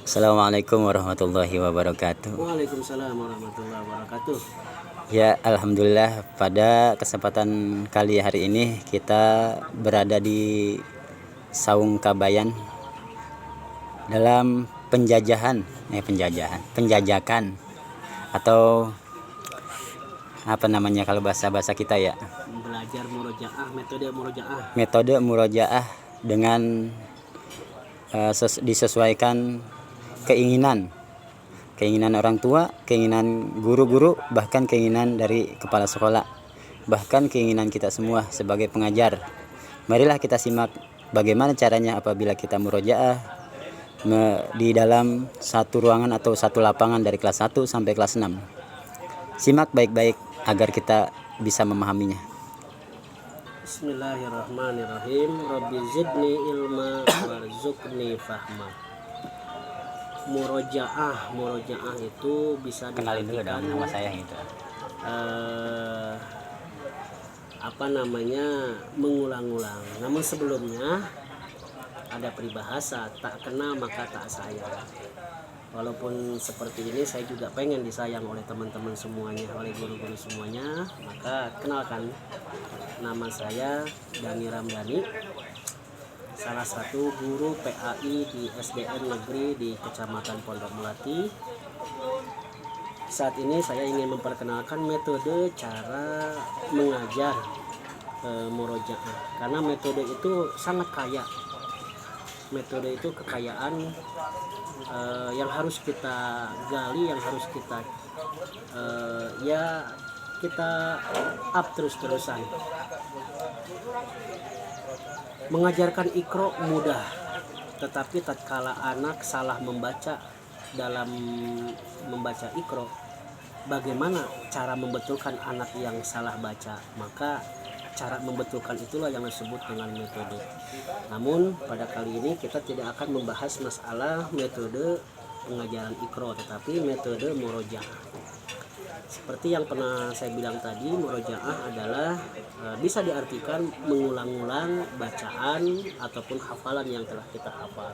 Assalamualaikum warahmatullahi wabarakatuh. Waalaikumsalam warahmatullahi wabarakatuh. Ya, alhamdulillah pada kesempatan kali hari ini kita berada di Saung Kabayan dalam penjajakan atau apa namanya kalau bahasa kita ya, Belajar murojaah, metode murojaah dengan disesuaikan keinginan orang tua, keinginan guru-guru, bahkan keinginan dari kepala sekolah, bahkan keinginan kita semua sebagai pengajar. Marilah kita simak bagaimana caranya apabila kita murojaah di dalam satu ruangan atau satu lapangan dari kelas 1 sampai kelas 6. Simak baik-baik agar kita bisa memahaminya. Bismillahirrahmanirrahim. Rabbi zidni ilma warzuqni fahma. Murojaah itu bisa Kenalin dulu dong nama saya itu. Mengulang-ulang. Namun sebelumnya ada peribahasa, tak kenal maka tak sayang. Walaupun seperti ini, saya juga pengen disayang oleh teman-teman semuanya, oleh guru-guru semuanya. Maka kenalkan, nama saya Dani Ramdhani, salah satu guru PAI di SDN Negeri di Kecamatan Pondok Melati. Saat ini saya ingin memperkenalkan metode cara mengajar murojaah, karena metode itu sangat kaya. Metode itu kekayaan yang harus kita gali, yang harus kita kita up terus-terusan. Mengajarkan Iqra mudah, tetapi tatkala anak salah membaca dalam membaca Iqra, bagaimana cara membetulkan anak yang salah baca? Maka cara membetulkan itulah yang disebut dengan metode. Namun pada kali ini kita tidak akan membahas masalah metode pengajaran Iqra, tetapi metode murojaah. Seperti yang pernah saya bilang tadi, murojaah adalah bisa diartikan mengulang-ulang bacaan ataupun hafalan yang telah kita hafal.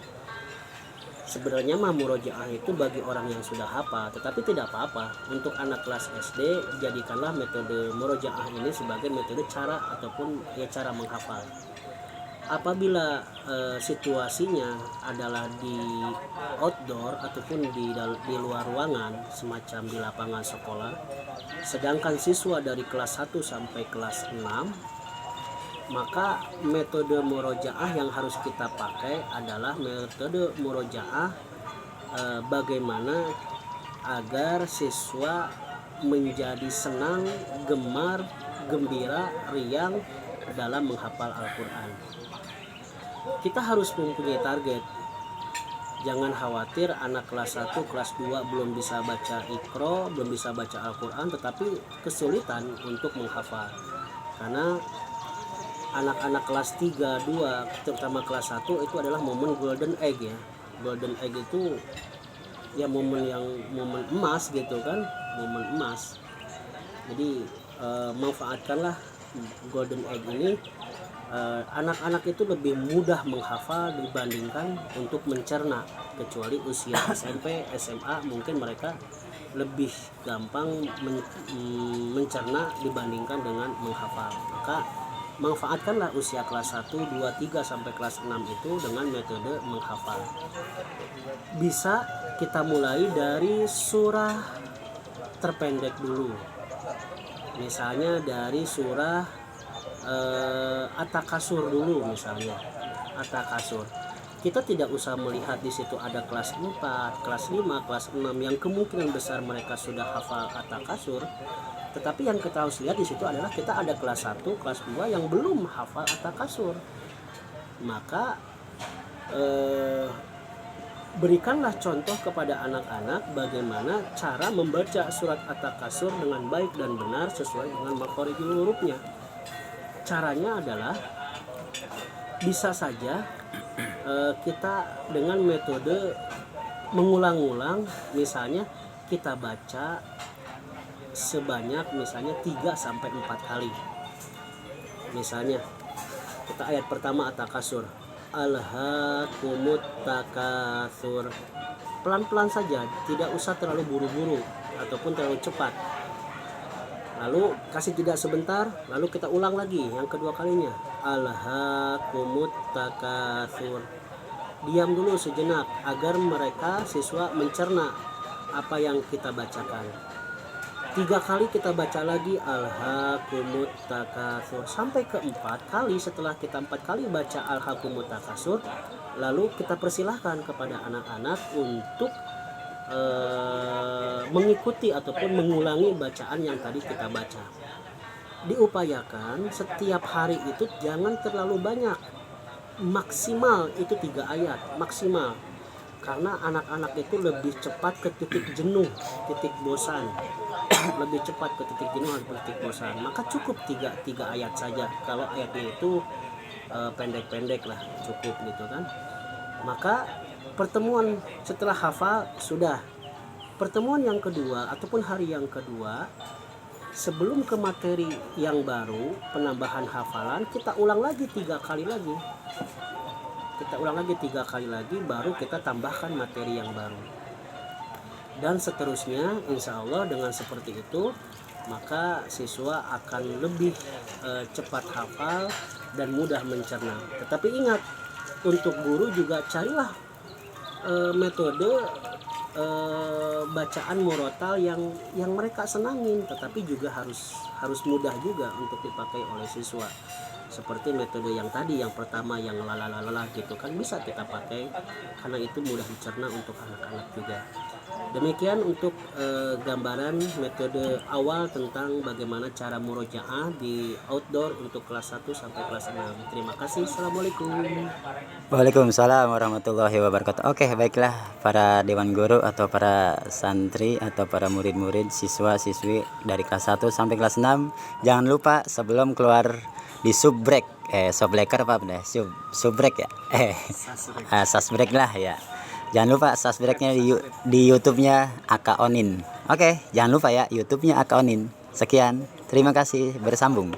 Sebenarnya mah murojaah itu bagi orang yang sudah hafal, tetapi tidak apa-apa. Untuk anak kelas SD, jadikanlah metode murojaah ini sebagai metode cara ataupun cara menghafal. Apabila situasinya adalah di outdoor ataupun di luar ruangan, semacam di lapangan sekolah, sedangkan siswa dari kelas 1 sampai kelas 6, maka metode murojaah yang harus kita pakai adalah metode murojaah bagaimana agar siswa menjadi senang, gemar, gembira, riang dalam menghafal Al-Quran. Kita harus mempunyai target. Jangan khawatir anak kelas 1, kelas 2 belum bisa baca Iqra, belum bisa baca Al-Quran, tetapi kesulitan untuk menghafal. Karena anak-anak kelas 3, 2, terutama kelas 1 itu adalah momen golden egg ya. Golden egg itu ya momen emas gitu kan, momen emas. Jadi manfaatkanlah golden egg ini. Anak-anak itu lebih mudah menghafal dibandingkan untuk mencerna, kecuali usia SMP, SMA mungkin mereka lebih gampang mencerna dibandingkan dengan menghafal. Maka manfaatkanlah usia kelas 1, 2, 3 sampai kelas 6 itu dengan metode menghafal. Bisa kita mulai dari surah terpendek dulu. Misalnya dari surah At-Takasur dulu misalnya. At-Takasur. Kita tidak usah melihat di situ ada kelas 4, kelas 5, kelas 6 yang kemungkinan besar mereka sudah hafal At-Takasur. Tetapi yang kita harus lihat di situ adalah kita ada kelas 1, kelas 2 yang belum hafal At-Takasur. Maka berikanlah contoh kepada anak-anak bagaimana cara membaca surat At-Takasur dengan baik dan benar sesuai dengan makhorijul hurufnya. Caranya adalah bisa saja kita dengan metode mengulang-ulang. Misalnya kita baca sebanyak misalnya 3 sampai 4 kali. Misalnya kita ayat pertama At-Takasur, alhaakumut takatsur. Pelan-pelan saja, tidak usah terlalu buru-buru ataupun terlalu cepat. Lalu kasih jeda sebentar, lalu kita ulang lagi yang kedua kalinya. Alhaakumut takatsur. Diam dulu sejenak agar mereka siswa mencerna apa yang kita bacakan. 3 kali kita baca lagi alhaakumut takatsur sampai ke 4 kali. Setelah kita 4 kali baca alhaakumut takatsur, lalu kita persilahkan kepada anak-anak untuk mengikuti ataupun mengulangi bacaan yang tadi kita baca. Diupayakan setiap hari itu jangan terlalu banyak, maksimal itu 3 ayat maksimal, karena anak-anak itu lebih cepat ke titik jenuh, titik bosan. Lebih cepat ke titik jenuh atau titik bosan, maka cukup 3 ayat saja. Kalau ayatnya itu pendek-pendek lah, cukup gitu kan. Maka pertemuan setelah hafal sudah. Pertemuan yang kedua ataupun hari yang kedua, sebelum ke materi yang baru, penambahan hafalan, kita ulang lagi 3 kali lagi. Kita ulang lagi 3 kali lagi, baru kita tambahkan materi yang baru. Dan seterusnya, insya Allah dengan seperti itu, maka siswa akan lebih cepat hafal dan mudah mencerna. Tetapi ingat, untuk guru juga carilah metode bacaan murotal yang mereka senangin, tetapi juga harus mudah juga untuk dipakai oleh siswa. Seperti metode yang tadi, yang pertama yang lalalala gitu kan, bisa kita pakai karena itu mudah dicerna untuk anak-anak juga. Demikian untuk gambaran metode awal tentang bagaimana cara murojaah di outdoor untuk kelas 1 sampai kelas 6. Terima kasih. Assalamualaikum. Waalaikumsalam warahmatullahi wabarakatuh. Oke, baiklah para dewan guru atau para santri atau para murid-murid, siswa-siswi dari kelas 1 sampai kelas 6, jangan lupa sebelum keluar di subbreak, subbreaker apa benar? Subbreak ya? Sasbreak lah ya. Jangan lupa subscribe-nya di YouTube-nya Aka Onin. Oke, jangan lupa ya YouTube-nya Aka Onin. Sekian, terima kasih, bersambung.